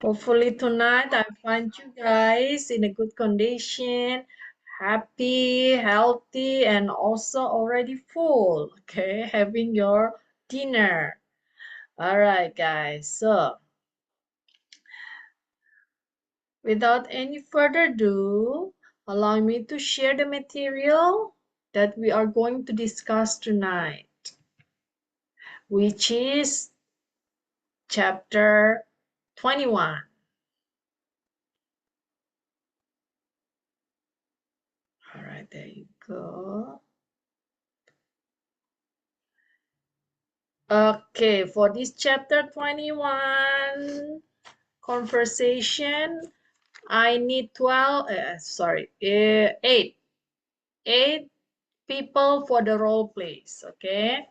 Hopefully tonight I find you guys in a good condition, happy, healthy, and also already full. Okay, having your dinner. All right, guys. So, without any further ado, allow me to share the material that we are going to discuss tonight, which is chapter 21. All right, there you go. Okay, for this chapter 21 conversation, I need 8 people for the role plays, okay?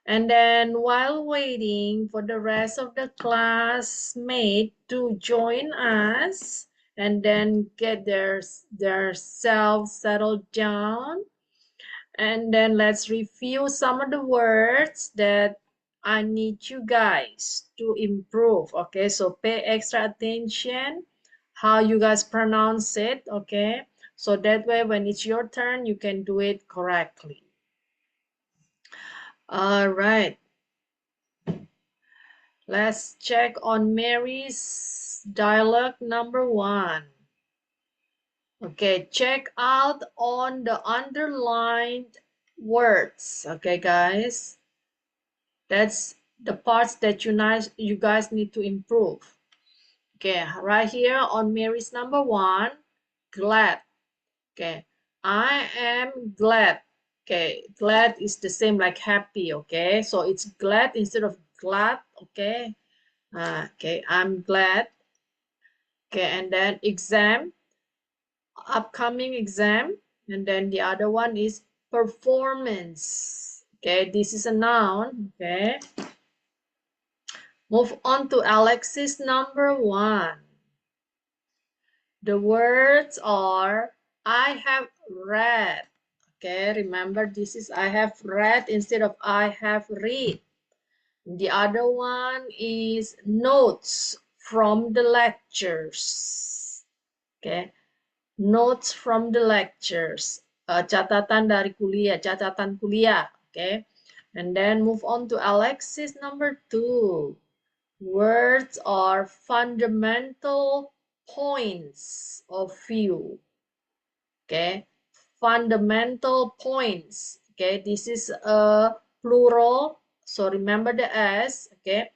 And then while waiting for the rest of the classmate to join us and then get their self settled down, and then let's review some of the words that I need you guys to improve. Okay, so pay extra attention how you guys pronounce it. Okay, so that way when it's your turn, you can do it correctly. All right, let's check on Mary's dialogue number 1. Okay, check out on the underlined words. Okay, guys. That's the parts that you guys need to improve. Okay, right here on Mary's number 1, glad. Okay, I am glad. Okay, glad is the same like happy. Okay, so it's glad instead of glad. Okay, okay, I'm glad. Okay, and then exam, upcoming exam, and then the other one is performance. Okay, this is a noun. Okay. Move on to Alexis number 1. The words are I have read. Okay, remember this is I have read instead of I have read. The other one is notes from the lectures. Okay, notes from the lectures. Catatan dari kuliah, catatan kuliah. Okay, and then move on to Alexis number 2. Words are fundamental points of view. Okay, fundamental points. Okay, this is a plural, so remember the S. Okay,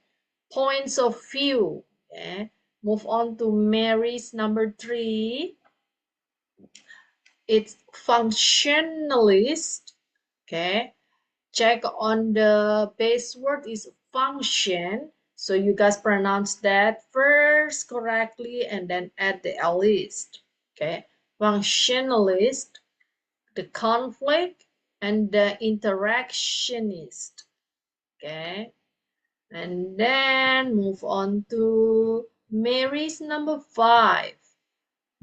points of view. Okay, move on to Mary's number 3. It's functionalist. Okay, check on the base word is function. So you guys pronounce that first correctly and then add the list. Okay, functionalist, the conflict, and the interactionist. Okay, and then move on to Mary's number 5.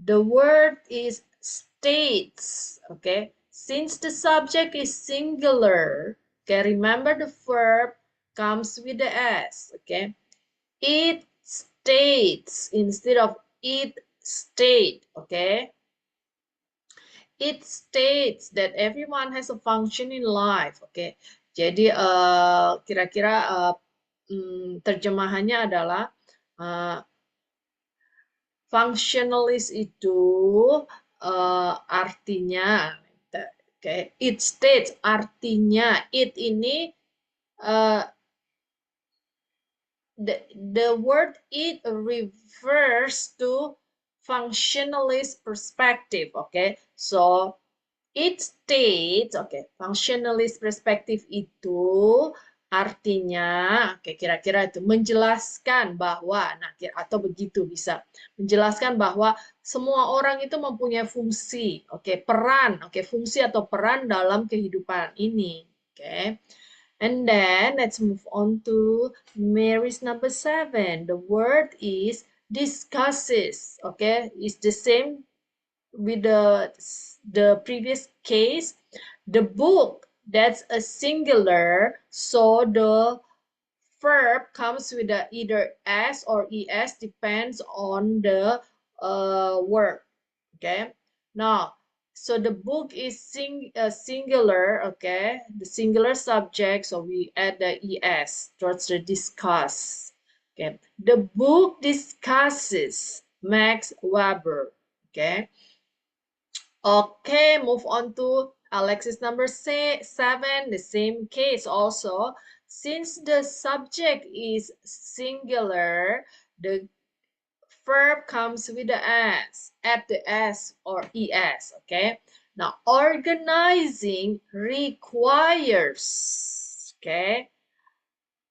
The word is states. Okay, since the subject is singular, okay, remember the verb comes with the s. Okay, it states instead of it state. Okay, it states that everyone has a function in life. Okay, jadi kira-kira terjemahannya adalah functionalist itu artinya, okay, it states artinya, it ini the word it refers to functionalist perspective. Okay, so it states, okay, functionalist perspective itu artinya, oke, kira-kira itu menjelaskan bahwa, nah, atau begitu bisa menjelaskan bahwa semua orang itu mempunyai fungsi, oke, peran, oke, fungsi atau peran dalam kehidupan ini, oke. And then let's move on to Mary's number 7. The word is discusses, okay, it's the same with the previous case. The book, that's a singular, so the verb comes with either s or es, depends on the word. Okay, now so the book is singular. Okay, the singular subject, so we add the es towards the discuss. Okay, the book discusses Max Weber. Okay. Okay, move on to Alexis number 7, the same case also. Since the subject is singular, the verb comes with the s, add the s or es, okay? Now, organizing requires, okay?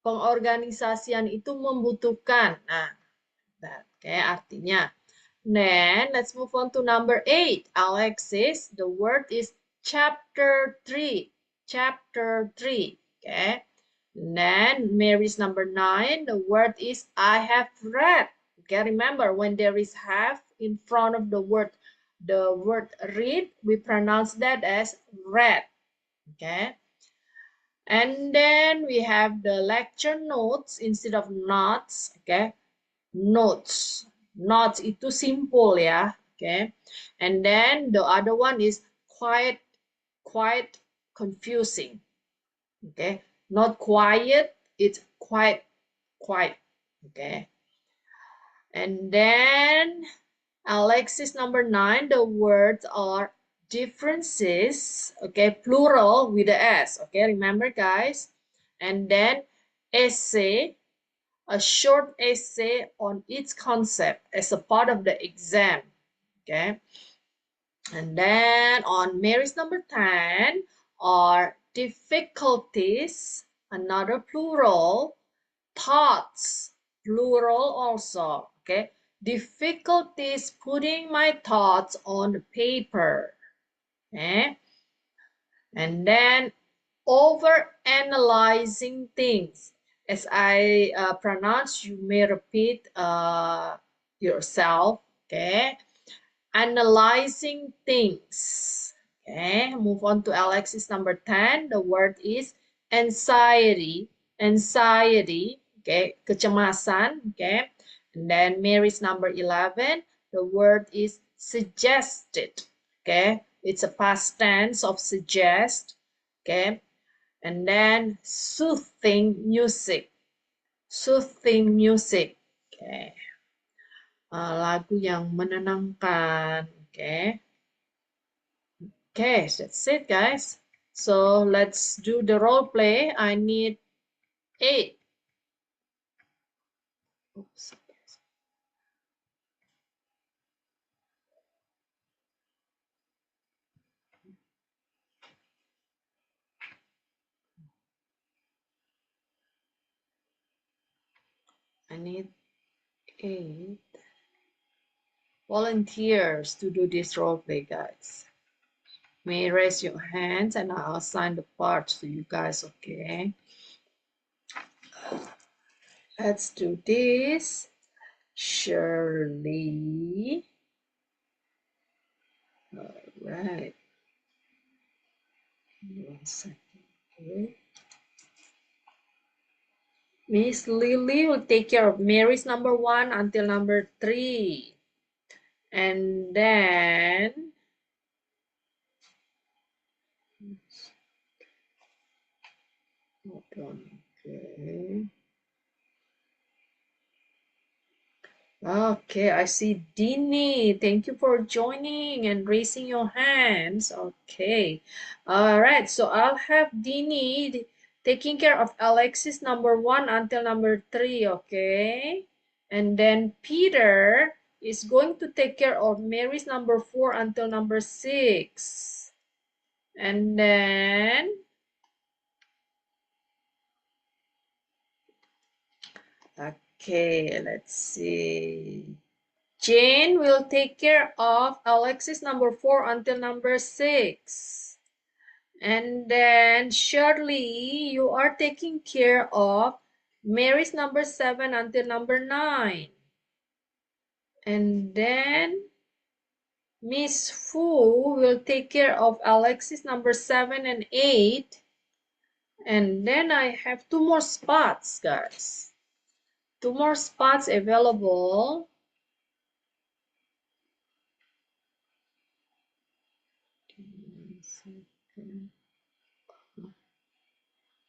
Pengorganisasian itu membutuhkan. Nah, okay, artinya. Then let's move on to number 8. Alexis, the word is chapter 3. Chapter 3. Okay. And then Mary's number 9. The word is I have read. Okay, remember when there is have in front of the word read, we pronounce that as read. Okay. And then we have the lecture notes instead of notes. Okay. Notes. Notes itu simple ya, okay. And then the other one is quite confusing, okay. Not quiet, it's quite, okay. And then Alexis number 9, the words are differences, okay, plural with the s, okay. Remember guys. And then essay, a short essay on each concept as a part of the exam. Okay. And then on Mary's number 10 are difficulties, another plural, thoughts, plural also. Okay. Difficulties putting my thoughts on the paper. Okay. And then over analyzing things. As I pronounce, you may repeat yourself. Okay, analyzing things. Okay, move on to Alexis number 10. The word is anxiety. Anxiety. Okay, kecemasan. Okay, and then Mary's number 11. The word is suggested. Okay, it's a past tense of suggest. Okay, and then soothing music. Soothing music. Okay. Lagu yang menenangkan. Okay. Okay, that's it guys. So let's do the role play. I need 8. Oops. I need 8 volunteers to do this role play, guys. May raise your hands and I'll assign the parts to you guys, okay? Let's do this. Shirley. All right. 1 second. Okay. Miss Lily will take care of Mary's number 1 until number 3. And then okay. Okay, I see Dini. Thank you for joining and raising your hands. Okay. All right. So I'll have Dini taking care of Alexis number 1 until number 3. Okay. And then Peter is going to take care of Mary's number 4 until number 6. And then okay, let's see. Jane will take care of Alexis number 4 until number 6. And then Shirley, you are taking care of Mary's number 7 until number 9. And then Miss Fu will take care of Alexis number 7 and 8. And then I have 2 more spots, guys. 2 more spots available.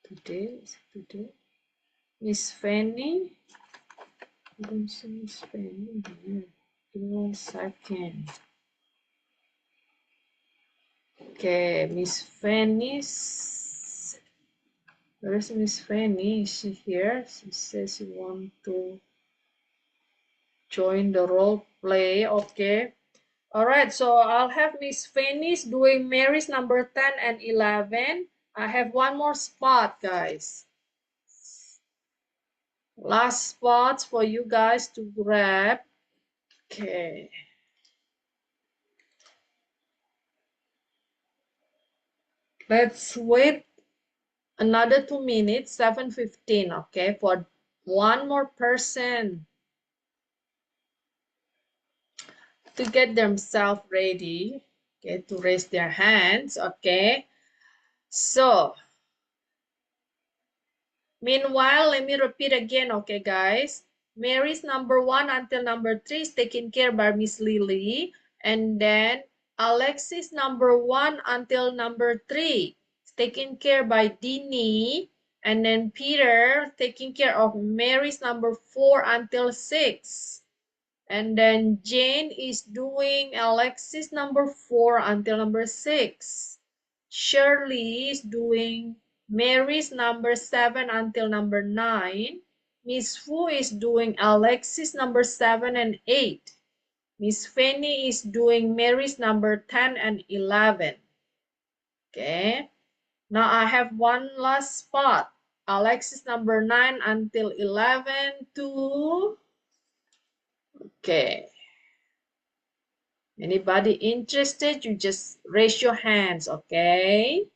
Today. Miss Fanny. I don't see Miss Fanny here. Give me 1 second. Okay, Miss Fanny's. Where's Miss Fanny? Is she here? She says she wants to join the role play. Okay. All right, so I'll have Miss Fanny's doing Mary's number 10 and 11. I have 1 more spot, guys. Last spots for you guys to grab. Okay. Let's wait another 2 minutes, 7:15, okay, for 1 more person to get themselves ready, okay, to raise their hands, okay. So, meanwhile, let me repeat again, okay, guys. Mary's number 1 until number 3 is taken care by Miss Lily, and then Alexis number 1 until number 3 is taken care by Dini, and then Peter taking care of Mary's number 4 until 6. And then Jane is doing Alexis number 4 until number 6. Shirley is doing Mary's number 7 until number 9. Miss Fu is doing Alexis number 7 and 8. Miss Fanny is doing Mary's number 10 and 11. Okay. Now I have 1 last spot. Alexis number 9 until 11 to... Okay. Anybody interested? You just raise your hands, okay?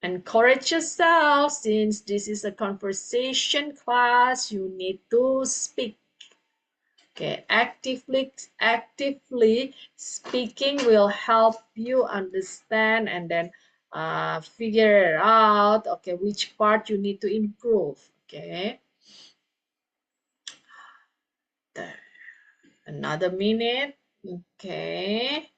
Encourage yourself. Since this is a conversation class, you need to speak. Okay, actively speaking will help you understand and then figure out, okay, which part you need to improve, okay? There. Another minute, okay.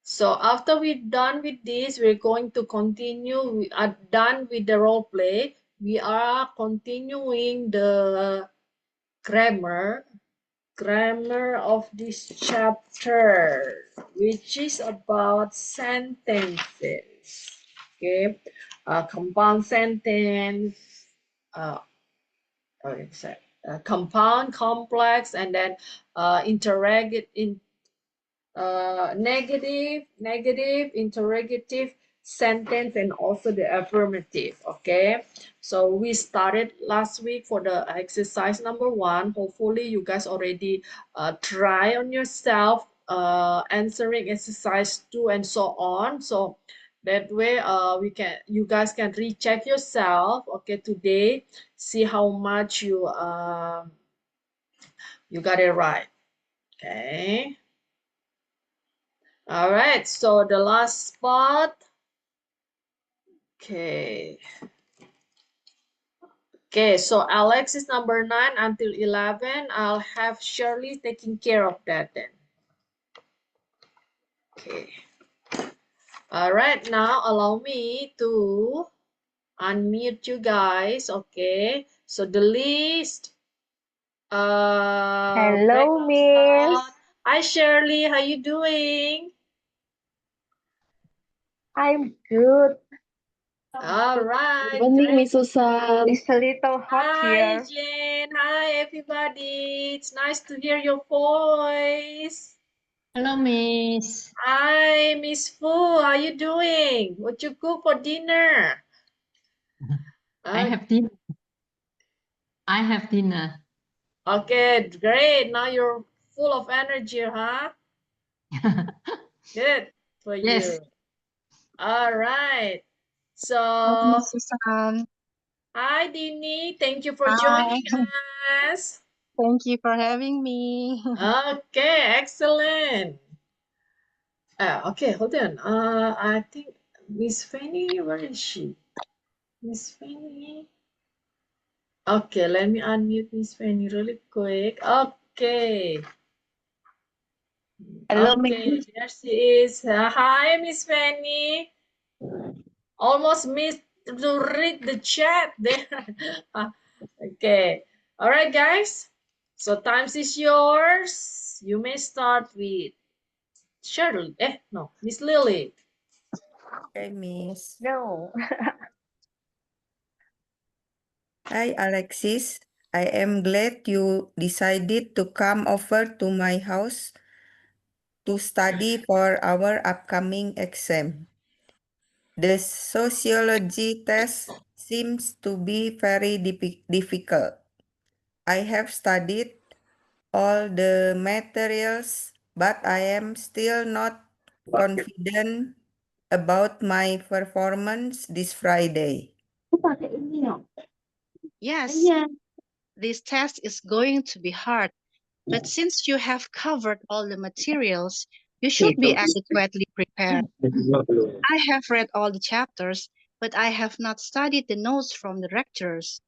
So after we're done with this, we're going to continue. We are done with the role play. We are continuing the grammar of this chapter, which is about sentences. Okay, compound sentence, compound, complex, and then negative, interrogative sentence, and also the affirmative. Okay, so we started last week for the exercise number 1. Hopefully you guys already try on yourself answering exercise 2 and so on. So that way you guys can recheck yourself, okay, today, see how much you got it right. Okay. All right, so the last spot. Okay. Okay, so Alex is number 9 until 11. I'll have Shirley taking care of that then. Okay. All right, now allow me to unmute you guys. Okay, so the list. Hello, Breakout Miss. slot. Hi, Shirley. How you doing? I'm good. All Good right, evening, great. Miss Susan. It's a little hot Hi, here. Jane. Hi, everybody. It's nice to hear your voice. Hello, Miss. Hi, Miss Fu. How you doing? What you cook for dinner? I have dinner. I have dinner. Okay, great. Now you're full of energy, huh? Good for Yes. you. All right. So, Miss Susan. hi, Dini. Thank you for Hi. joining us. Thank you for having me. Okay, excellent. Okay, hold on. I think Miss Fanny, where is she? Miss Fanny. Okay, let me unmute Miss Fanny really quick. Okay. Hello, Okay, Miss. there she is. Hi, Miss Fanny. Almost missed to read the chat there. Okay. All right, guys. So times is yours. You may start with Shirley. No, Miss Lily. Okay, Miss. No. Hi, Alexis. I am glad you decided to come over to my house to study for our upcoming exam. The sociology test seems to be very difficult. I have studied all the materials, but I am still not confident about my performance this Friday. Yes, this test is going to be hard, but since you have covered all the materials, you should be adequately prepared. I have read all the chapters, but I have not studied the notes from the lectures.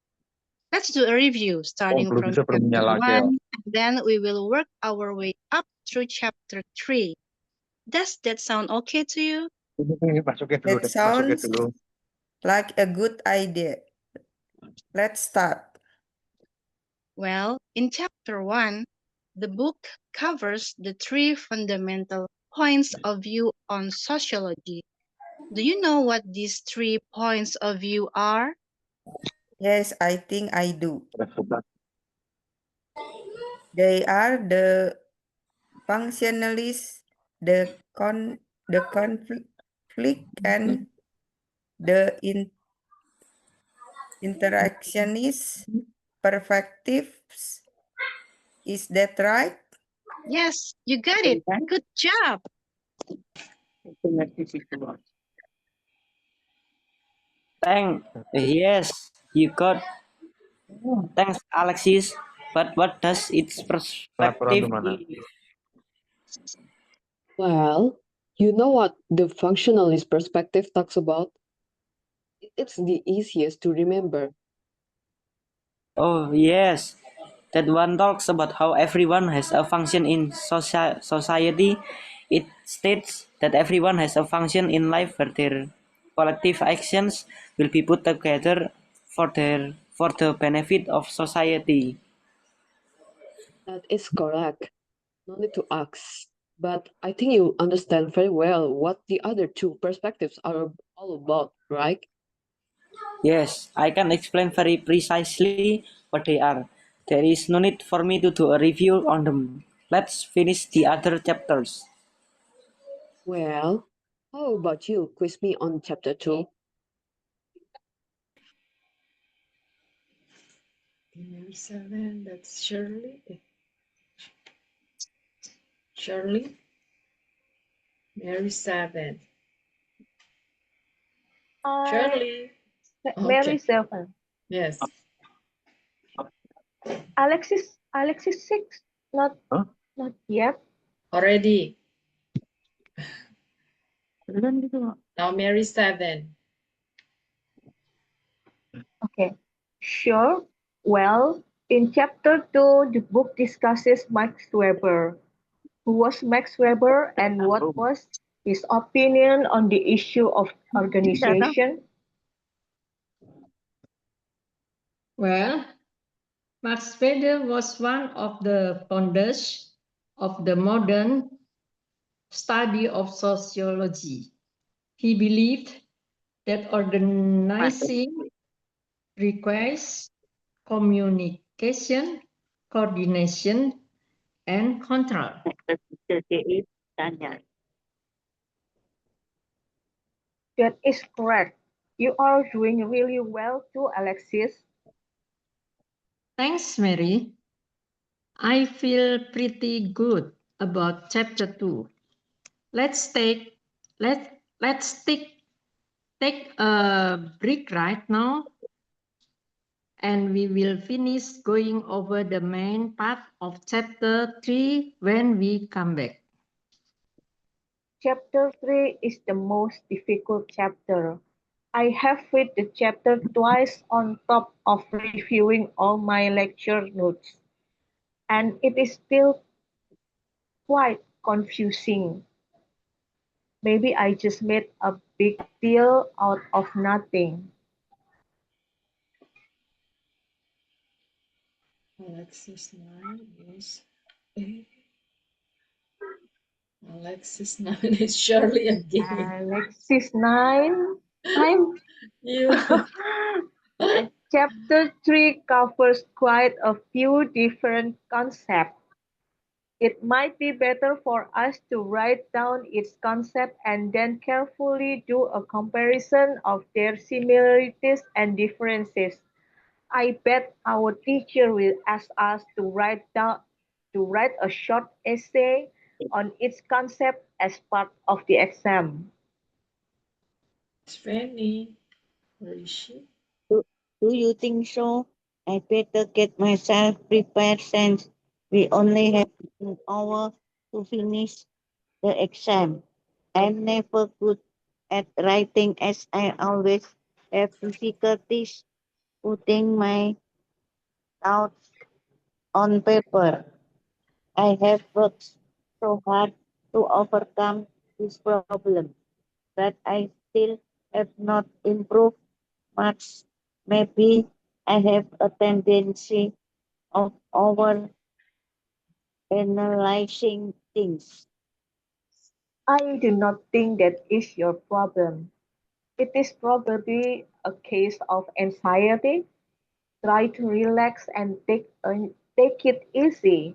Let's do a review starting from chapter 1, and then we will work our way up through chapter 3. Does that sound okay to you? That sounds like a good idea. Let's start. Well, in chapter 1, the book covers the 3 fundamental points of view on sociology. Do you know what these 3 points of view are? Yes, I think I do. They are the functionalist, the conflict, and the interactionist perspectives. Is that right? Yes, you got it. Good job. Yes, you got. Thanks, Alexis. But what does its perspective mean? Well, you know what the functionalist perspective talks about? It's the easiest to remember. Oh, yes. That one talks about how everyone has a function in society. It states that everyone has a function in life where their collective actions will be put together for the benefit of society. That is correct. No need to ask. But I think you understand very well what the other two perspectives are all about, right? Yes, I can explain very precisely what they are. There is no need for me to do a review on them. Let's finish the other chapters. Well, how about you? Quiz me on chapter 2. Number 7, that's Shirley. Shirley. Mary 7. Shirley. Mary Okay. 7. Yes. Alexis 6. Not yet. Already. Now Mary 7. Okay. Sure. Well, in chapter 2, the book discusses Max Weber. Who was Max Weber and what was his opinion on the issue of organization? Well, Max Weber was one of the founders of the modern study of sociology. He believed that organizing requires communication, coordination, and control. That is correct. You are doing really well too, Alexis. Thanks, Mary. I feel pretty good about chapter 2. Let's take a break right now, and we will finish going over the main part of chapter 3 when we come back. Chapter 3 is the most difficult chapter. I have read the chapter twice on top of reviewing all my lecture notes, and it is still quite confusing. Maybe I just made a big deal out of nothing. Alexis 9 is eh, Alexis 9 is surely again. Alexis 9. I'm You Chapter 3 covers quite a few different concepts. It might be better for us to write down its concept and then carefully do a comparison of their similarities and differences. I bet our teacher will ask us to write a short essay on its concept as part of the exam. it's Fanny. Where is she? Do, do you think so? I better get myself prepared since we only have an hour to finish the exam. I'm never good at writing as I always have difficulties putting my thoughts on paper. I have worked so hard to overcome this problem, but I still have not improved much. Maybe I have a tendency of over analyzing things. I do not think that is your problem. It is probably a case of anxiety. Try to relax and take it easy.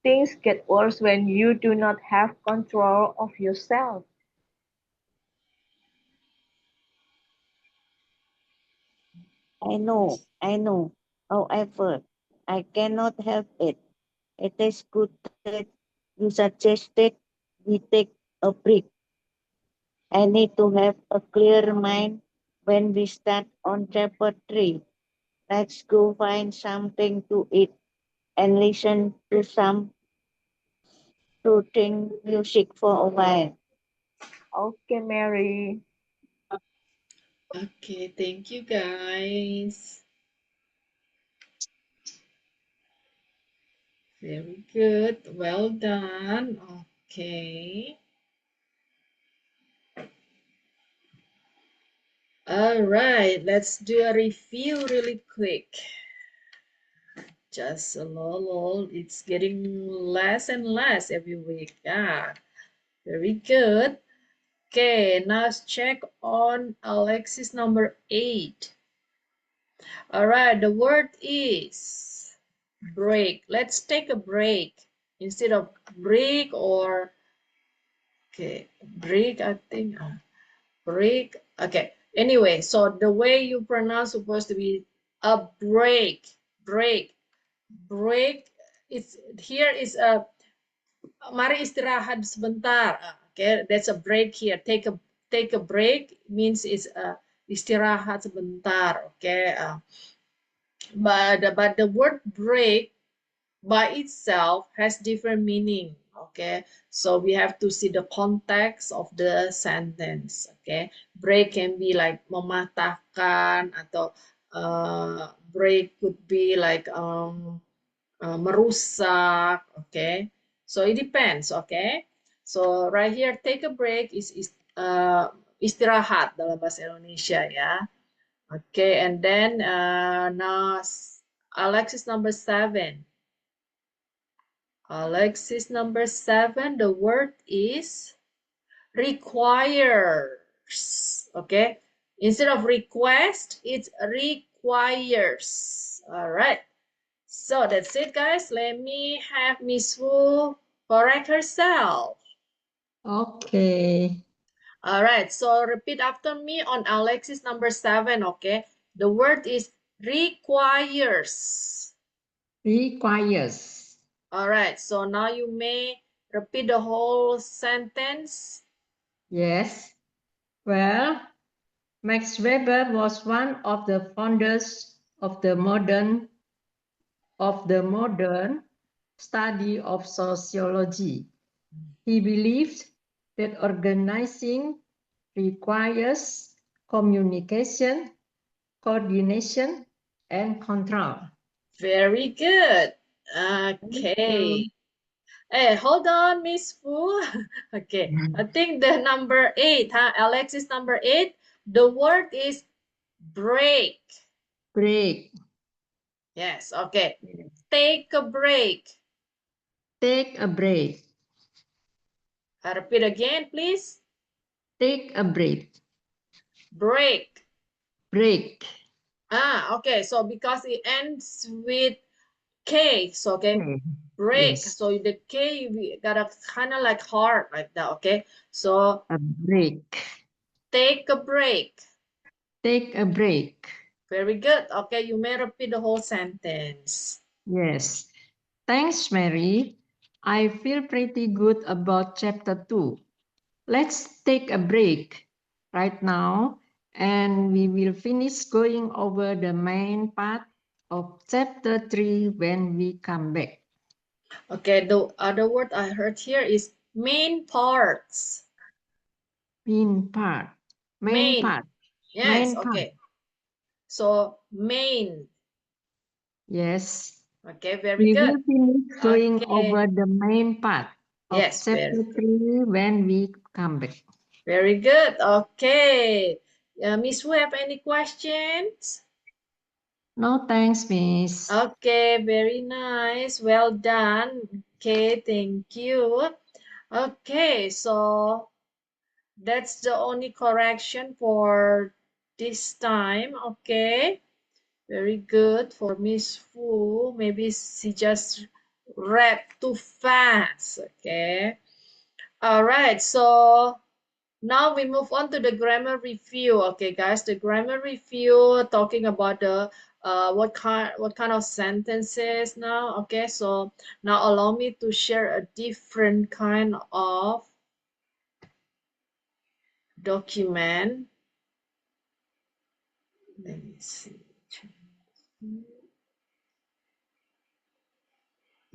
Things get worse when you do not have control of yourself. I know. However, I cannot help it. It is good that you suggested we take a break. I need to have a clear mind when we start on chapter 3. Let's go find something to eat and listen to some soothing music for a while. Okay, Mary. Okay, thank you guys. Very good. Well done. Okay. All right, let's do a review really quick. Just a little. It's getting less and less every week. Yeah, very good. Okay, now let's check on Alexis number 8. All right, the word is break. Let's take a break instead of break or okay, break. I think break. Okay. Anyway, so the way you pronounce supposed to be a break, break, break. It's here is a mari istirahat sebentar. Okay, that's a break here. Take a break means it's istirahat sebentar. Okay, but the word break by itself has different meaning. Okay, so we have to see the context of the sentence. Okay, break can be like mematahkan atau break could be like merusak. Okay, so it depends. Okay, so right here take a break is istirahat dalam bahasa Indonesia ya. Okay, and then now Alexis number 7. Alexis number 7, the word is requires. Okay, instead of request, it's requires. All right, so that's it, guys. Let me have Miss Wu correct herself. Okay. All right, so repeat after me on Alexis number 7. Okay, the word is requires. Requires. All right, so now you may repeat the whole sentence. Yes. Well, Max Weber was one of the founders of the modern study of sociology. He believed that organizing requires communication, coordination, and control. Very good. Thank Okay. you. Hey, hold on, Miss Fu. Okay, I think the number 8, huh? Alexis, number 8. The word is break. Break. Yes, okay. Take a break. Take a break. I repeat again, please. Take a break. Break. Break. Okay, so because it ends with K, so okay, break. Yes. So the K, we got a kind of like hard like that, okay? So A break. take a break. Take a break. Very good. Okay, you may repeat the whole sentence. Yes. Thanks, Mary. I feel pretty good about chapter 2. Let's take a break right now and we will finish going over the main part of chapter 3 when we come back. Okay, the other word I heard here is main parts. Main part. Main part. Yes, Main part. okay. So main. Yes. Okay, very We good. will finish going Okay. over the main part of Yes, chapter 3 when we come back. very good. Okay. Miss Wu, have any questions? No, thanks, Miss. Okay, very nice. Well done. Okay, thank you. Okay, so that's the only correction for this time. Okay, very good for Miss Fu. Maybe she just read too fast. Okay. All right, so now we move on to the grammar review. Okay, guys, the grammar review talking about the what kind of sentences now. Okay, so now allow me to share a different kind of document. Let me see.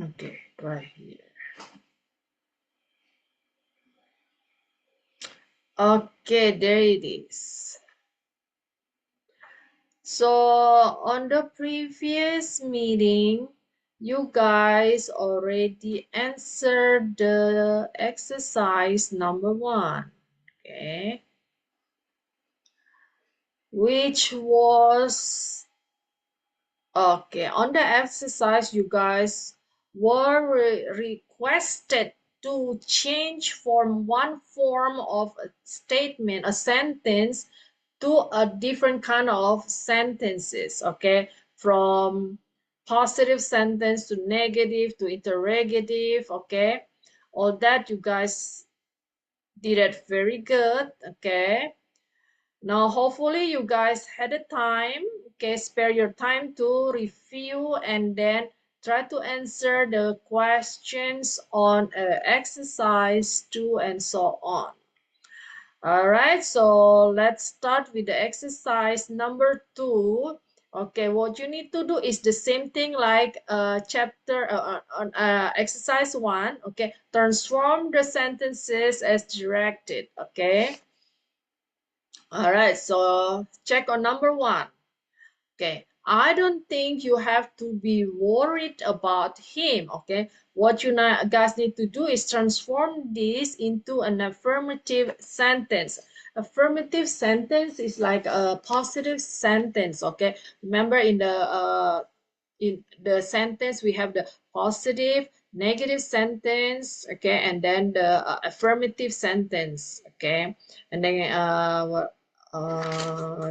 Okay, right here. Okay, there it is. So on the previous meeting, you guys already answered the exercise number 1, okay? Which was, okay, on the exercise, you guys were requested to change from one form of a statement, a sentence, to a different kind of sentences, okay? From positive sentence to negative to interrogative, okay? All that you guys did it very good, okay? Now, hopefully you guys had a time, okay? Spare your time to review and then try to answer the questions on exercise 2 and so on. All right, so let's start with the exercise number 2. Okay, what you need to do is the same thing like exercise 1. Okay, transform the sentences as directed. Okay. All right, so check on number 1. Okay, I don't think you have to be worried about him. Okay, what you guys need to do is transform this into an affirmative sentence. Affirmative sentence is like a positive sentence. Okay, remember in the sentence we have the positive, negative sentence. Okay, and then the affirmative sentence. Okay, and then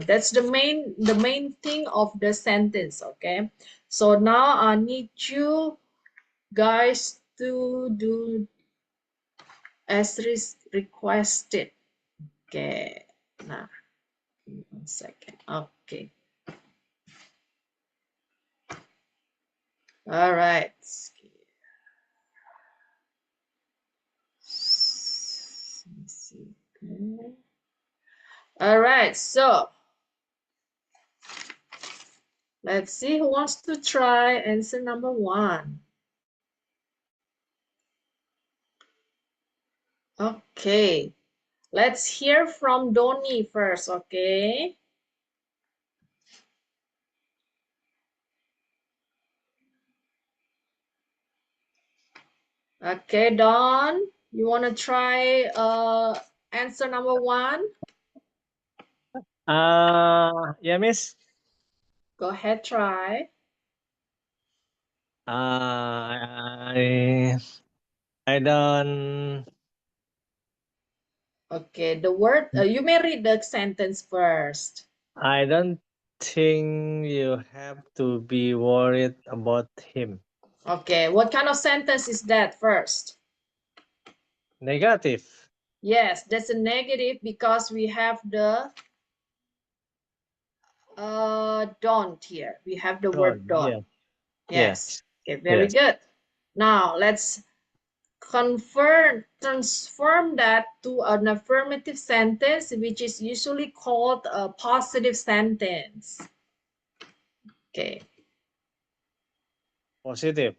that's the main thing of the sentence. Okay, so now I need you guys to do as requested. Okay, now 1 second. Okay, all right. Let me see. Okay. All right, so let's see who wants to try answer number 1. Okay. Let's hear from Donnie first, okay? Okay, Don, you want to try answer number 1? Yeah, Miss. Go ahead, try. I don't. Okay, the word, you may read the sentence first. I don't think you have to be worried about him. Okay, what kind of sentence is that first? Negative. Yes, that's a negative because we have the don't here. We have the word don't. Yeah. Yes. Yes. Okay, very Yes. good. Now let's transform that to an affirmative sentence, which is usually called a positive sentence. Okay. Positive.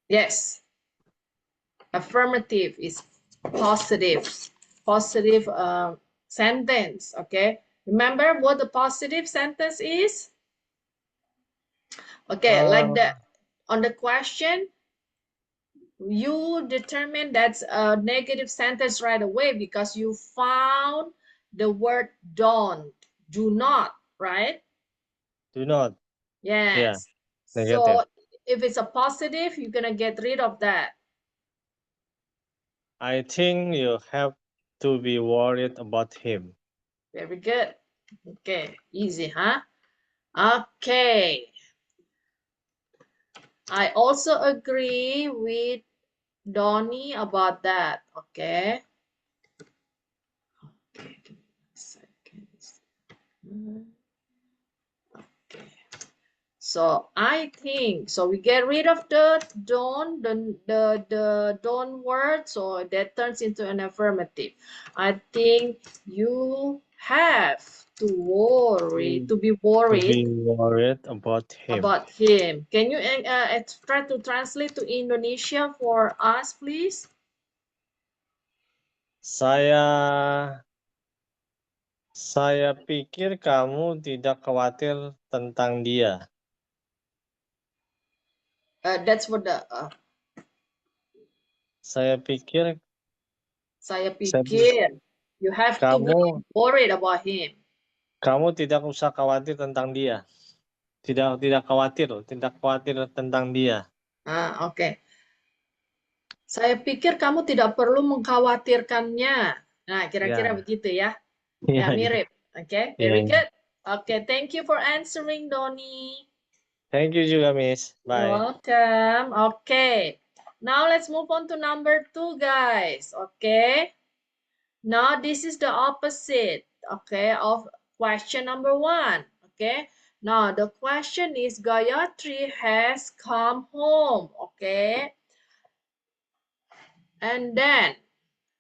Yes. Affirmative is positive sentence. Okay. Remember what the positive sentence is? Okay, like that on the question, you determine that's a negative sentence right away because you found the word don't, do not, right? Do not. Yes. Yeah. So Negative. if it's a positive, you're gonna get rid of that. I think you have to be worried about him. Very good. Okay, easy, huh? Okay. I also agree with Donnie about that. Okay. Okay, give me a second. Okay. So I think so we get rid of the don't, the don't word, so that turns into an affirmative. I think you have to worry, to be To worried be worried about him. about him. Can you try to translate to Indonesia for us, please? Saya pikir kamu tidak khawatir tentang dia. That's what the Saya pikir you have to be worried about him. kamu tidak usah khawatir tentang dia. Tidak khawatir tentang dia. Oke. Saya pikir kamu tidak perlu mengkhawatirkannya. Nah, kira-kira begitu ya. Ya, mirip. Oke, very good. Oke, thank you for answering, Donnie. Thank you juga, Miss. You're Bye. welcome. Okay. Now let's move on to number 2, guys. Okay. Now this is the opposite, okay, of question number 1. Okay. Now the question is Gayatri has come home. Okay. And then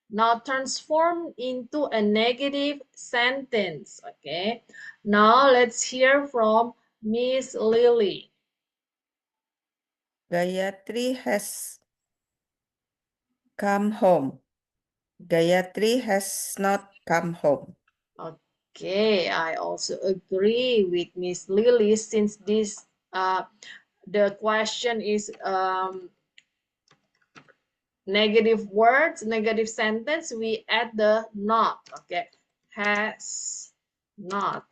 now transform into a negative sentence. Okay. Now let's hear from Miss Lily. Gayatri has come home. Gayatri has not come home. Okay, I also agree with Miss Lily since this the question is negative words, negative sentence, we add the not. Okay, has not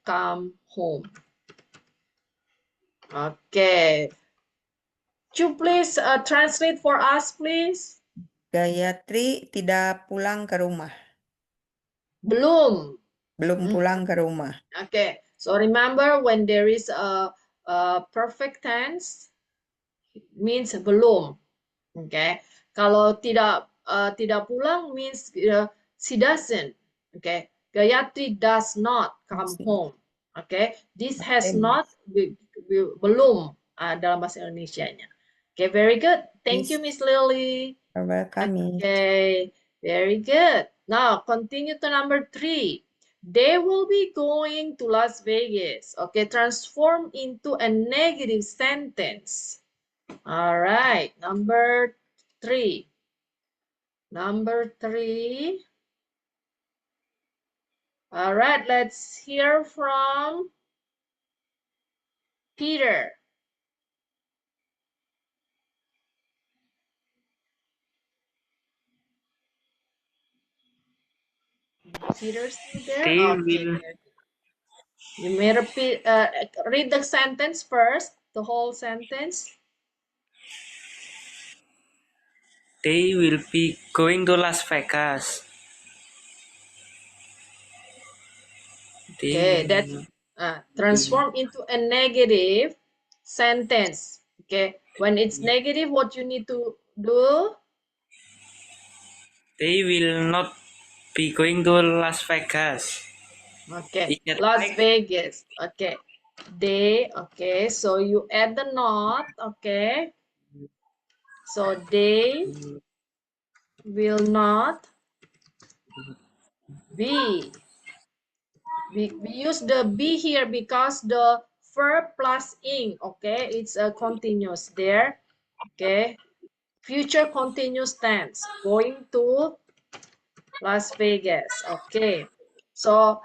come home. Okay, could you please translate for us, please? Gayatri tidak pulang ke rumah. Belum. Belum pulang ke rumah. Okay, so remember when there is a perfect tense, it means belum. Okay, kalau tidak pulang means she doesn't. Okay, Gayatri does not come home. Okay, this has not belum dalam bahasa Indonesianya. Okay, very good. Thank you, Miss Lily. You're welcome. Okay, very good. Now continue to number 3. They will be going to Las Vegas. Okay, transform into a negative sentence. All right, number 3. Number 3. All right, let's hear from Peter. Peter still there? They Okay. will You may repeat, read the sentence first, the whole sentence. they will be going to Las Vegas. Okay, They that's will transform into a negative sentence. Okay, when it's negative, what you need to do? They will not be going to Las Vegas. Okay, Is that Las right? Vegas. Okay, they. Okay, so you add the not. Okay, so they will not be. We use the be here because the verb plus ing. Okay, it's a continuous there. Okay, future continuous tense, going to Las Vegas. Okay, so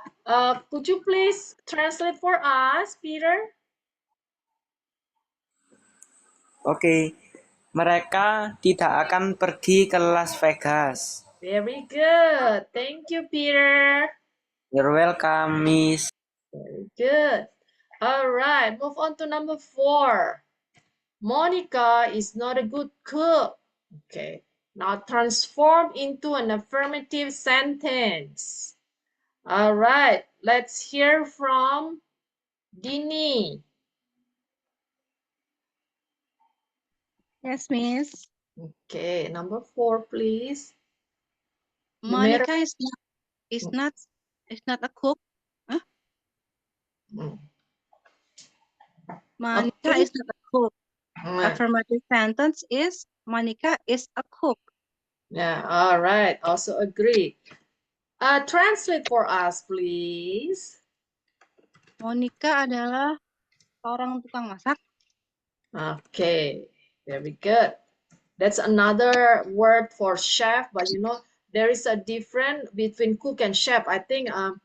could you please translate for us, Peter? Oke, mereka tidak akan pergi ke Las Vegas. Very good. Thank you, Peter. You're welcome, Miss. Very good. All right, move on to number 4. Monica is not a good cook. Okay, now transform into an affirmative sentence. All right, let's hear from Dini. Yes, Miss. Okay, number 4, please. Monica is not a cook. Huh? Monica is not a cook. Affirmative sentence is Monica is a cook. Yeah, all right. Also agree. Translate for us, please. Monica adalah orang tukang masak. Okay, very good. That's another word for chef, but you know, there is a difference between cook and chef. I think a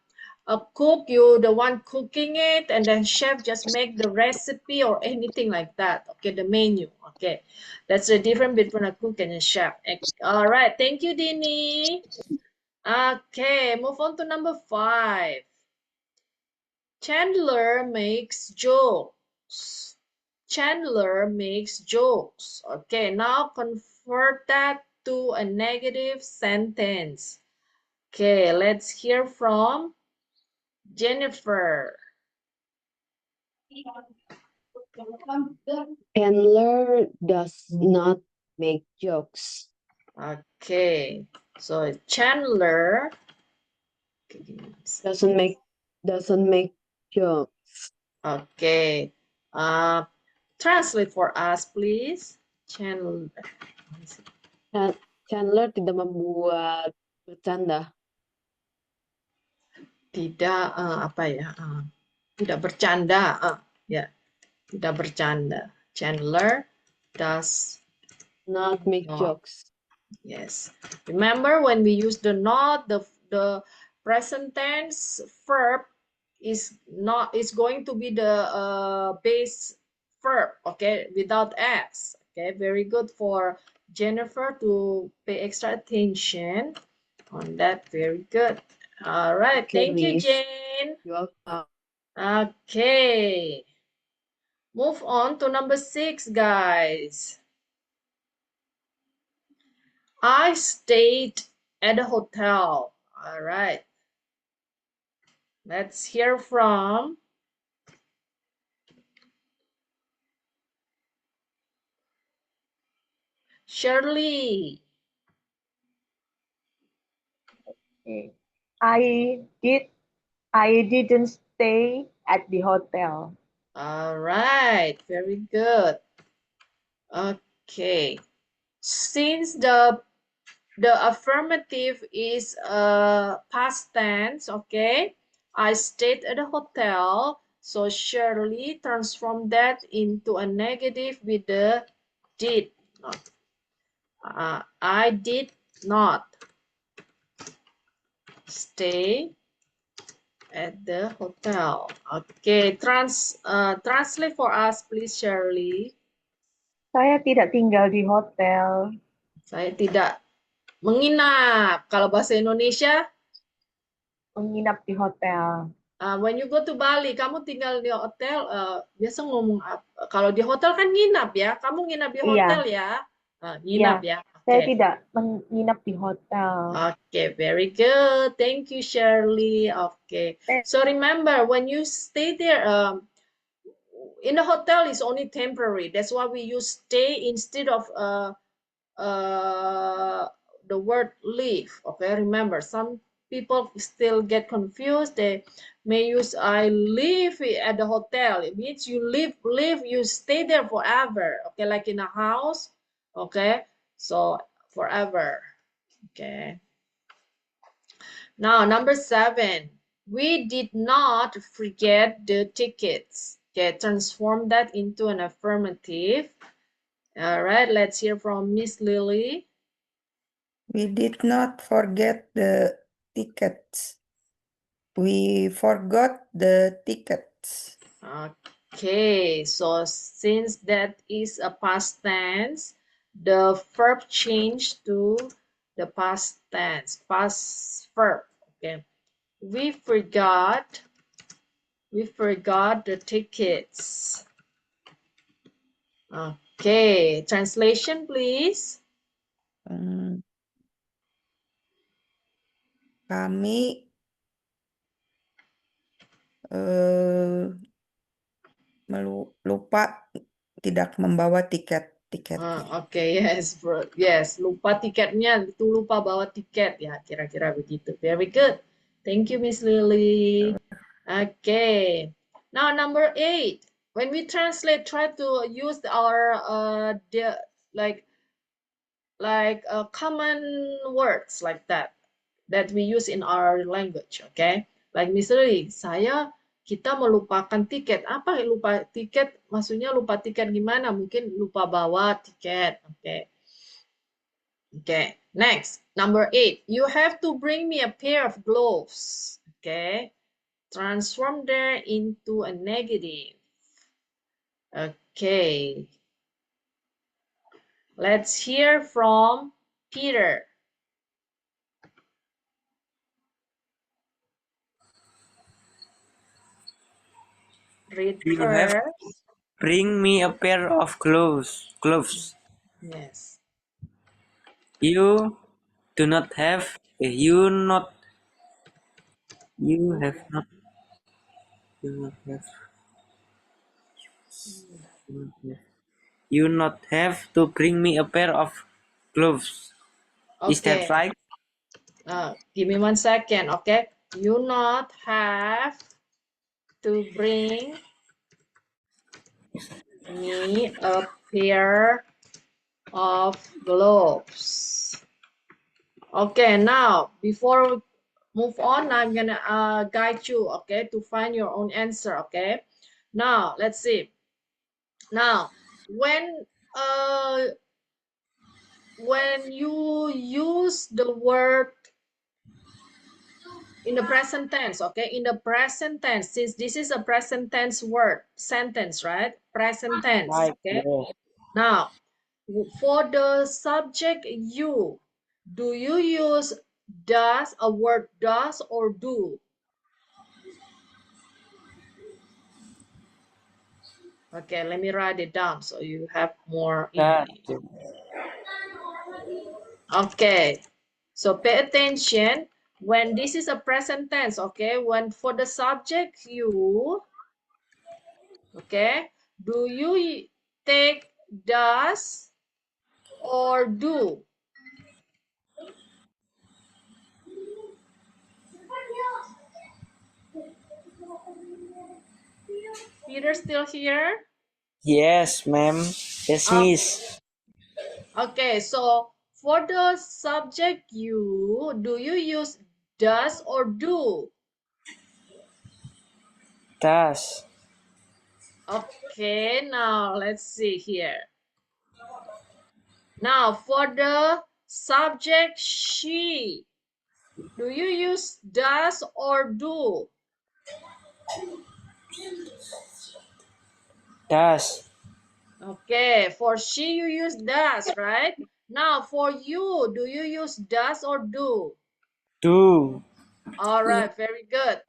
cook, you the one cooking it, and then chef just make the recipe or anything like that. Okay, the menu. Okay, that's the difference between a cook and a chef. All right, thank you, Dini. Okay, move on to number 5. Chandler makes jokes. Chandler makes jokes. Okay, now convert that to a negative sentence. Okay, let's hear from Jennifer. Chandler does not make jokes. Okay, so Chandler Doesn't make jokes. Okay, translate for us, please. Chandler. Chandler tidak membuat bercanda. Tidak apa ya? Tidak bercanda. Ya, tidak bercanda. Chandler does not make jokes. Yes. Remember when we use the not, the present tense verb is going to be the base verb, okay, without s. Okay, very good for Jennifer to pay extra attention on that. Very good. All right. Okay, Thank you, Miss. Jane. You're welcome. Okay. Move on to number 6, guys. I stayed at a hotel. All right. Let's hear from Shirley. I didn't stay at the hotel. All right, very good. Okay. Since the affirmative is past tense, okay? I stayed at a hotel, so Shirley transform that into a negative with the did not. I did not stay at the hotel. Okay, translate for us, please, Shirley. Saya tidak tinggal di hotel. Saya tidak menginap. Kalau bahasa Indonesia, Menginap di hotel. when you go to Bali, kamu tinggal di hotel, biasa ngomong kalau di hotel kan nginap ya. Kamu nginap di hotel ya? Nginap ya. Saya Okay. tidak menginap di hotel. Okay, very good. Thank you, Shirley. Okay. So remember, when you stay there, in the hotel is only temporary. That's why we use stay instead of the word live. Okay, remember, some people still get confused. They may use I live at the hotel. It means you live, you stay there forever. Okay, like in a house. Okay, so forever. Okay. Now, number 7. We did not forget the tickets. Okay, transform that into an affirmative. All right, let's hear from Miss Lily. We did not forget the tickets. We forgot the tickets. Okay, so since that is a past tense, the verb changed to the past tense, past verb. Okay, we forgot the tickets. Okay, translation please. Kami lupa tidak membawa tiketnya. Okay, yes, bro. Yes, lupa tiketnya, itu lupa bawa tiket ya, kira-kira begitu. Very good. Thank you, Miss Lily. Okay. Now number 8. When we translate, try to use our common words like that we use in our language. Okay, like misalnya kita melupakan tiket. Apa lupa tiket? Maksudnya lupa tiket gimana? Mungkin lupa bawa tiket. Okay. Okay. Next, number 8. You have to bring me a pair of gloves. Okay. Transform there into a negative. Okay. Let's hear from Peter. Read You have first. bring me a pair of gloves. Yes. You do not have. You not. You have not. You not have. You not have to bring me a pair of gloves. Is that Okay. right? Give me 1 second. Okay. You not have to bring me a pair of gloves. Okay, now before we move on, I'm gonna guide you, okay, to find your own answer. Okay, now let's see. Now, when you use the word in the present tense, okay, in the present tense, since this is a present tense word sentence, right? Present tense. Right. Okay. Yes. Now, for the subject you, do you use does, a word does or do? Okay, let me write it down so you have more That. English. Okay, so pay attention when this is a present tense. Okay, when for the subject you, okay, do you take does or do? Peter still here? Yes, ma'am. Yes, miss. Okay, so for the subject you, do you use does or do? Does. Okay, now let's see here. Now, for the subject she, do you use does or do? Does. Okay, for she you use does, right? Now, for you, do you use does or do? Do. All right, very good.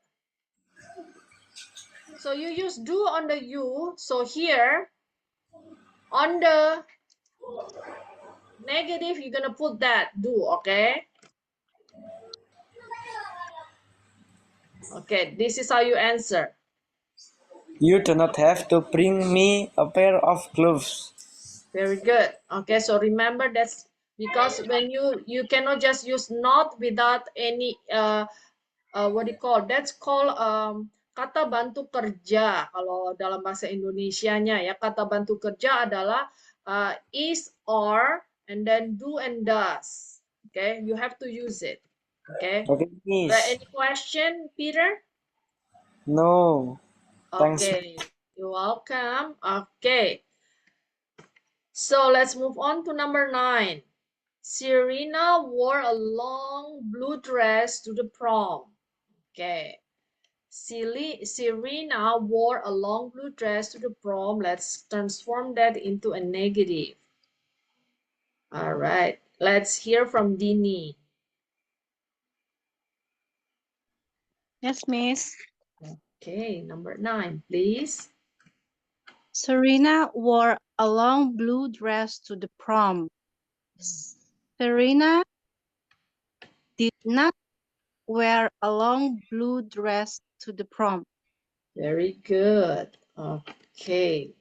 So you use do on the you. So here, on the negative, you're gonna put that do, okay? Okay, this is how you answer. You do not have to bring me a pair of gloves. Very good. Okay, so remember that's because when you cannot just use not without any what do you call? That's called kata bantu kerja. Kalau dalam bahasa Indonesianya ya, kata bantu kerja adalah is, or, and then do and does. Okay, you have to use it. Okay. Okay, Miss. Any question, Peter? No. Thanks. Okay, you're welcome. Okay. So let's move on to number 9. Serena wore a long blue dress to the prom. Okay. Serena wore a long blue dress to the prom. Let's transform that into a negative. All right. Let's hear from Dini. Yes, Miss. Okay, number 9, please. Serena wore a long blue dress to the prom. Serena did not wear a long blue dress to the prom. Very good. Okay.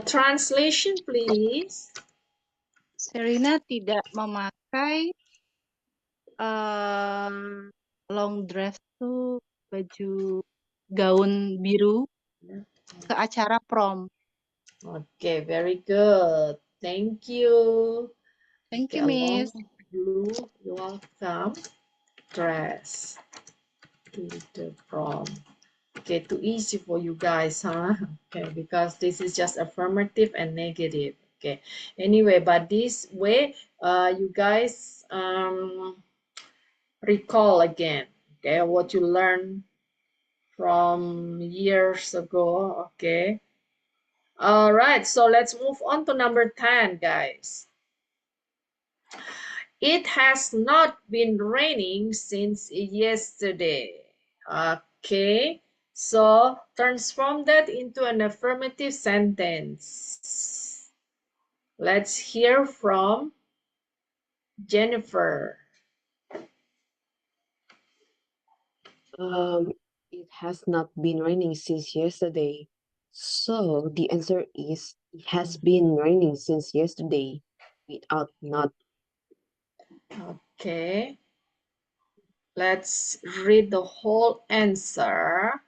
Translation, please. Serena tidak memakai long dress tuh baju gaun biru ke acara prom. Okay, very good. Thank you. Thank Okay, you, a long Miss. blue, you're welcome, dress to the prom. Okay, too easy for you guys, huh? Okay, because this is just affirmative and negative. Okay, anyway, but this way, you guys recall again, okay, what you learned from years ago. Okay. All right, so let's move on to number 10, guys. It has not been raining since yesterday. Okay, so transform that into an affirmative sentence. Let's hear from Jennifer. It has not been raining since yesterday. So the answer is it has been raining since yesterday without not. Okay, let's read the whole answer.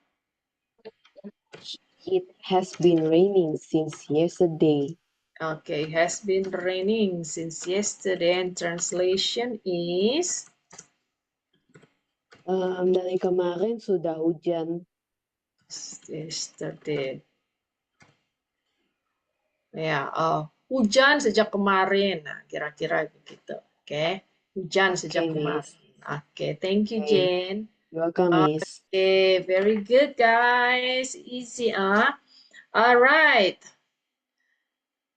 It has been raining since yesterday. Okay, it has been raining since yesterday, and translation is Dari kemarin sudah hujan. yesterday. Ya, hujan sejak kemarin. Nah, kira-kira begitu. Oke, hujan sejak kemarin. Oke, thank you, Okay. Jane. You're welcome, Miss. Okay, very good, guys. Easy, huh? All right.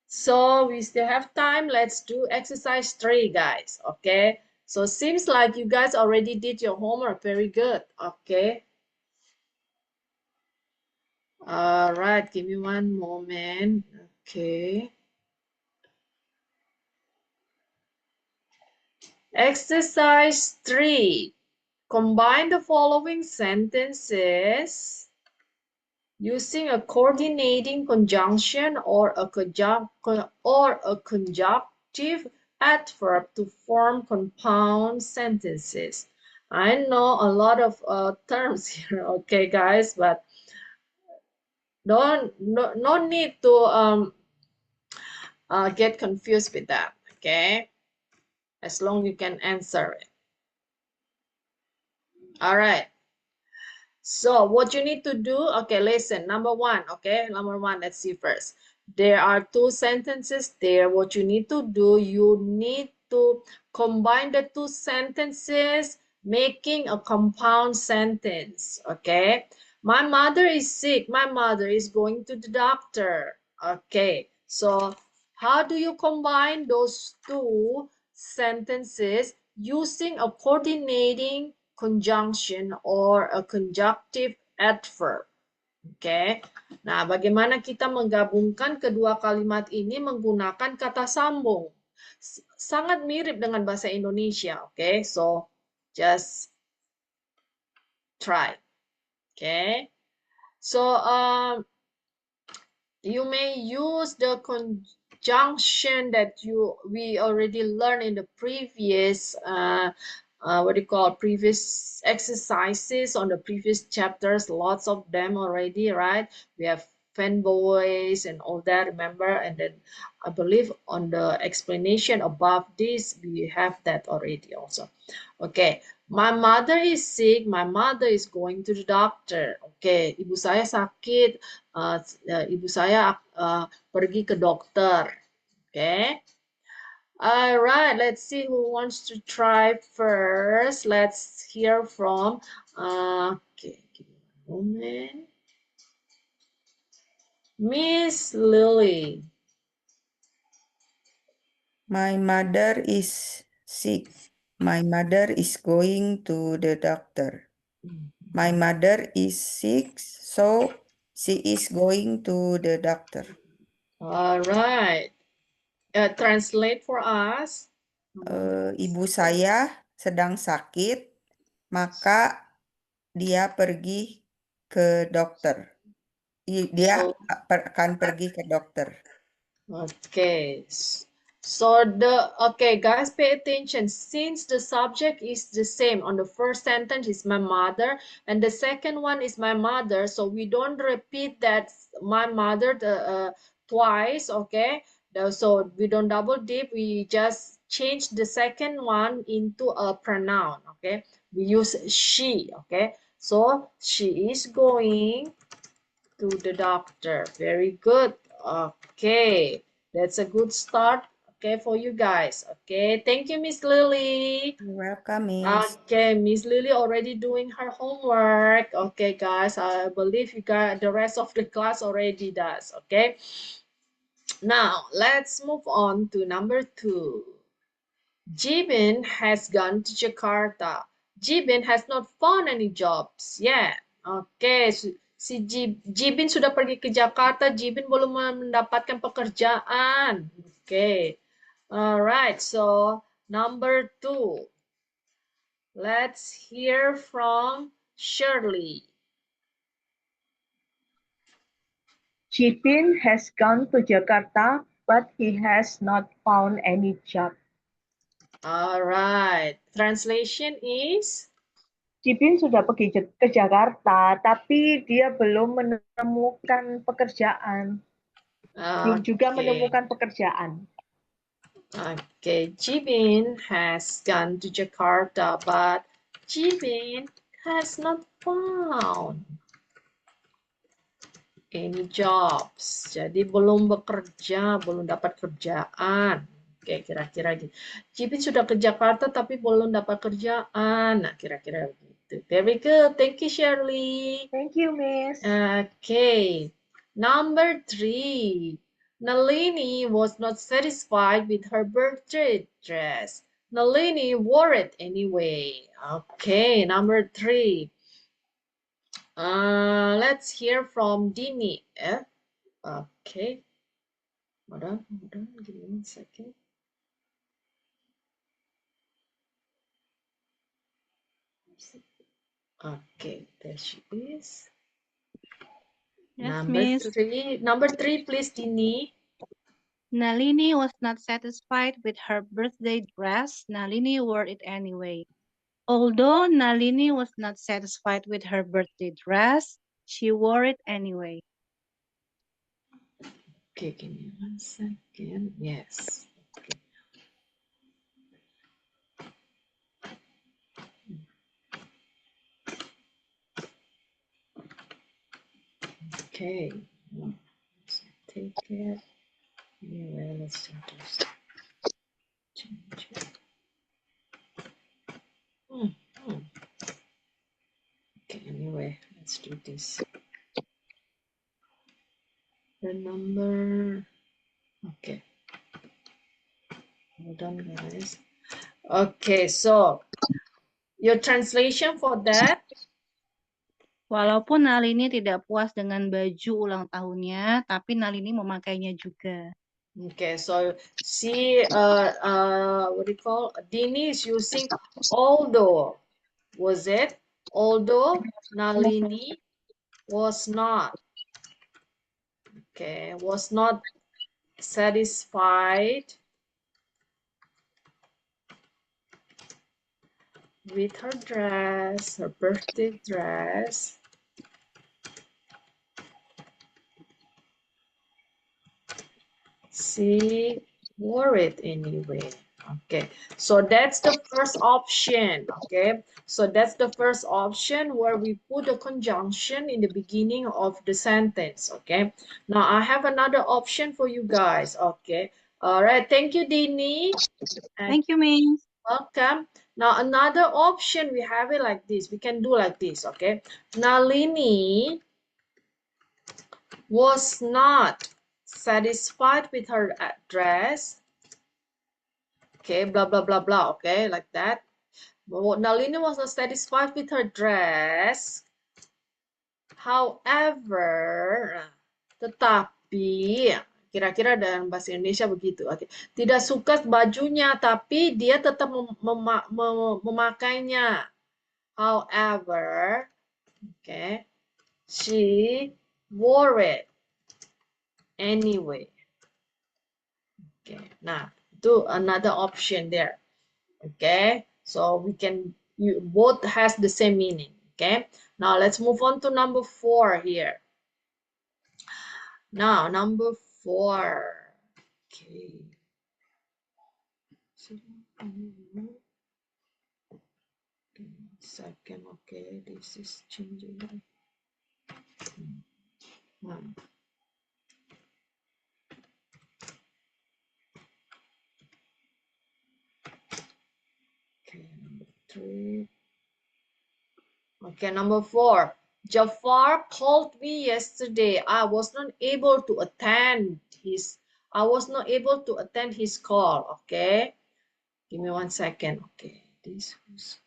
So we still have time. Let's do exercise 3, guys. Okay. So seems like you guys already did your homework. Very good. Okay. All right. Give me one moment. Okay. Exercise 3. Combine the following sentences using a coordinating conjunction or a conjunctive adverb to form compound sentences. I know a lot of terms here, okay, guys, but no need to get confused with that, okay? As long as you can answer it. All right. So what you need to do, okay, listen, number 1, okay, number 1, let's see first. There are two sentences there. What you need to do, you need to combine the two sentences, making a compound sentence. Okay. My mother is sick. My mother is going to the doctor. Okay. So how do you combine those two sentences using a coordinating conjunction or a conjunctive adverb? Oke. Nah, bagaimana kita menggabungkan kedua kalimat ini menggunakan kata sambung? Sangat mirip dengan bahasa Indonesia. Oke, so just try. Okay. So you may use the conjunction that we already learned in the previous previous exercises on the previous chapters. Lots of them already, right? We have fanboys and all that, remember? And then I believe on the explanation above this we have that already also. Okay, my mother is sick. My mother is going to the doctor. Okay, ibu saya sakit. Ibu saya pergi ke dokter. Okay. All right, let's see who wants to try first. Let's hear from, okay, give me a moment. Miss Lily. My mother is sick. My mother is going to the doctor. My mother is sick, so she is going to the doctor. All right. Translate for us. Ibu saya sedang sakit, maka dia pergi ke dokter. Dia akan pergi ke dokter. Okay. So okay, guys, pay attention. Since the subject is the same, on the first sentence is my mother, and the second one is my mother, so we don't repeat that my mother twice, okay? So we don't double dip, we just change the second one into a pronoun, okay? We use she, okay? So she is going to the doctor. Very good. Okay, that's a good start. Okay, for you guys. Okay, thank you, Miss Lily. You're welcome, Miss. Okay, Miss Lily already doing her homework. Okay, guys, I believe you got the rest of the class already does. Okay, now let's move on to number 2. Jibin has gone to Jakarta. Jibin has not found any jobs yet. Oke, si Jibin sudah pergi ke Jakarta. Jibin belum mendapatkan pekerjaan. Oke. Alright, so number 2. Let's hear from Shirley. Jibin has gone to Jakarta, but he has not found any job. Alright, translation is? Jibin sudah pergi ke Jakarta, tapi dia belum menemukan pekerjaan. Belum juga menemukan pekerjaan. Okay, Jibin has gone to Jakarta, but Jibin has not found any jobs. Jadi belum bekerja, belum dapat kerjaan. Oke, kira-kira gitu. Jibin sudah ke Jakarta tapi belum dapat kerjaan. Nah, kira-kira begitu. Very good. Thank you, Shirley. Thank you, Miss. Okay. Number 3. Nalini was not satisfied with her birthday dress. Nalini wore it anyway. Okay, number 3. Let's hear from Dini. Okay. Hold on, give me 1 second. Okay, there she is. Yes, Number Miss. 3. Number 3, please, Dini. Nalini was not satisfied with her birthday dress. Nalini wore it anyway. Although Nalini was not satisfied with her birthday dress, she wore it anyway. Okay, give me 1 second. Yes. Okay. Take Okay. Anyway, let's just change it. Okay, anyway, let's do this. The number. Okay. Hold on, guys. Okay, so your translation for that? Walaupun Nalini tidak puas dengan baju ulang tahunnya, tapi Nalini memakainya juga. Okay, so she what do you call? Dini is using although. Was it? Although Nalini was not. Okay, was not satisfied with her dress, her birthday dress. She wore it anyway. Okay, so that's the first option. Okay, so that's the first option where we put a conjunction in the beginning of the sentence. Okay, now I have another option for you guys. Okay, all right, thank you, Dini. And Thank you, Miss. welcome. Now another option, we have it like this. We can do like this. Okay, Nalini was not satisfied with her dress. Okay, blah, blah, blah, blah. Okay, like that. Nalini was not satisfied with her dress. However, tetapi, kira-kira dalam bahasa Indonesia begitu. Okay. Tidak suka bajunya, tapi dia tetap memakainya. However, okay, she wore it anyway. Okay, nah, itu another option there. Okay, so we can, both has the same meaning. Okay, now let's move on to number 4 here. Now number 4. Okay, second. Okay, this is changing. Okay, number 3. Okay, number 4. Jafar called me yesterday. I was not able to attend his call. Okay, give me 1 second. Okay, this was.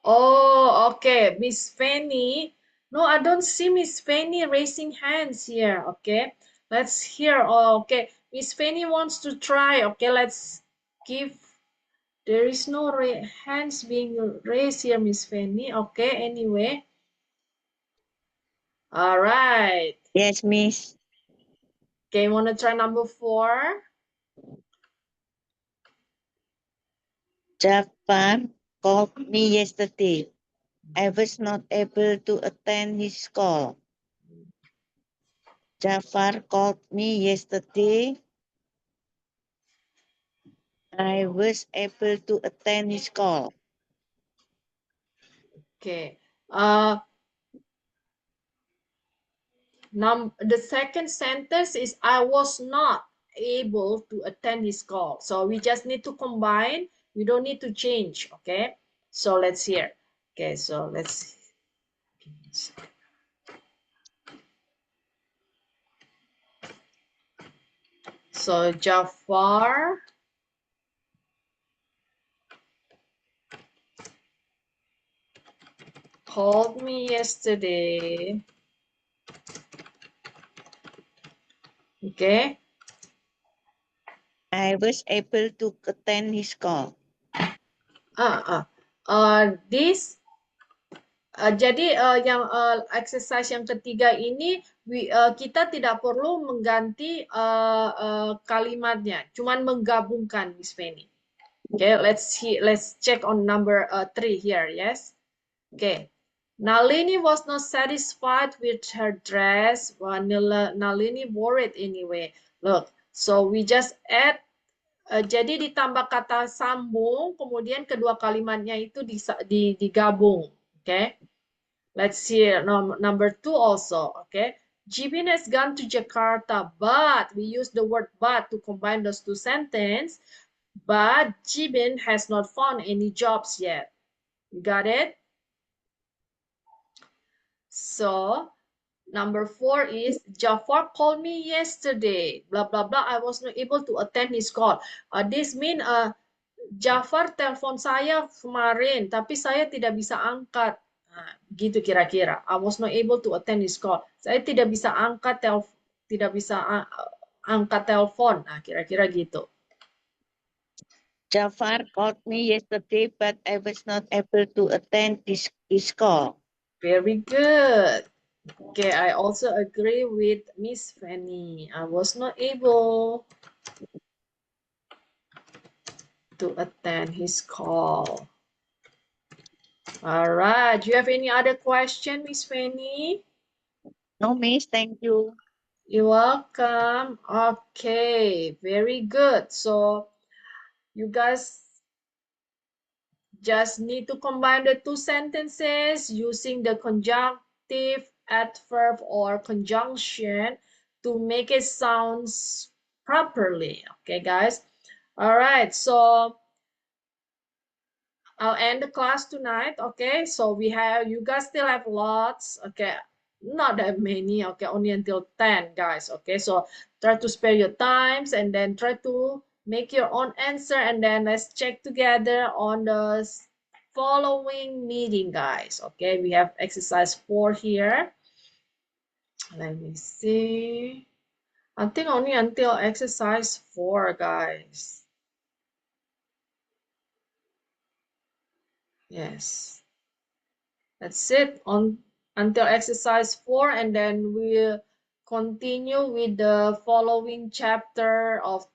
Oh, okay, Miss Fanny. No, I don't see Miss Fanny raising hands here. Okay, let's hear. Oh, okay, Miss Fanny wants to try. Okay, let's give. There is no hands being raised here, Miss Fanny. Okay, anyway. All right. Yes, Miss. Okay, want to try number 4? Jafar called me yesterday. I was not able to attend his call. Jafar called me yesterday. I was able to attend his call. Okay. The second sentence is I was not able to attend his call. So we just need to combine. We don't need to change. Okay. So let's hear. Okay. So let's. So Jafar called me yesterday. Okay. I was able to attend his call. Jadi yang exercise yang ketiga ini kita tidak perlu mengganti kalimatnya, cuman menggabungkan, Miss Fanny. Okay, let's check on number 3 here. Yes. Okay. Nalini was not satisfied with her dress. Nalini wore it anyway. Look, so we just add Jadi ditambah kata sambung, kemudian kedua kalimatnya itu digabung. Okay. Let's see number 2 also. Okay. Jibin has gone to Jakarta, but we use the word but to combine those two sentences. But Jibin has not found any jobs yet. You got it? So number 4 is Jafar called me yesterday. Blah blah blah. I was not able to attend his call. This mean Jafar telepon saya kemarin, tapi saya tidak bisa angkat. Nah, gitu kira-kira. I was not able to attend his call. Saya tidak bisa angkat angkat telepon. Nah, kira-kira gitu. Jafar called me yesterday, but I was not able to attend his call. Very good. Okay, I also agree with Miss Fanny. I was not able to attend his call. All right. Do you have any other question, Miss Fanny? No, Miss, thank you. You're welcome. Okay, very good. So you guys just need to combine the two sentences using the conjunctive, adverb, or conjunction to make it sounds properly. Okay, guys. All right. So I'll end the class tonight. Okay. So you guys still have lots. Okay. Not that many. Okay. Only until 10, guys. Okay. So try to spare your times and then try to make your own answer, and then let's check together on the following meeting, guys. Okay, we have exercise 4 here. Let me see. I think only until exercise 4, guys. Yes, that's it until exercise 4, and then we'll continue with the following chapter of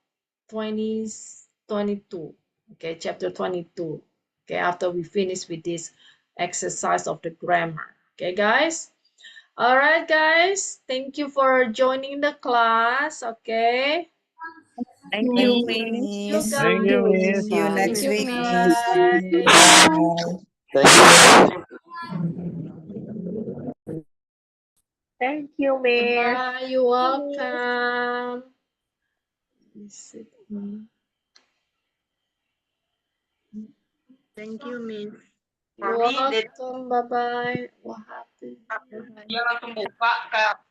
2022. Okay, chapter 22. Okay, after we finish with this exercise of the grammar. Okay, guys. All right, guys. Thank you for joining the class. Okay. Thank Thank you, you, Miss. Miss. Thank you, Miss. See you next Thank you, week, Miss. guys. Bye. Thank you. Thank you, Miss. Bye. You're welcome. Thank you, Miss. You're welcome. Bye-bye. What happened? Dia langsung buka kayak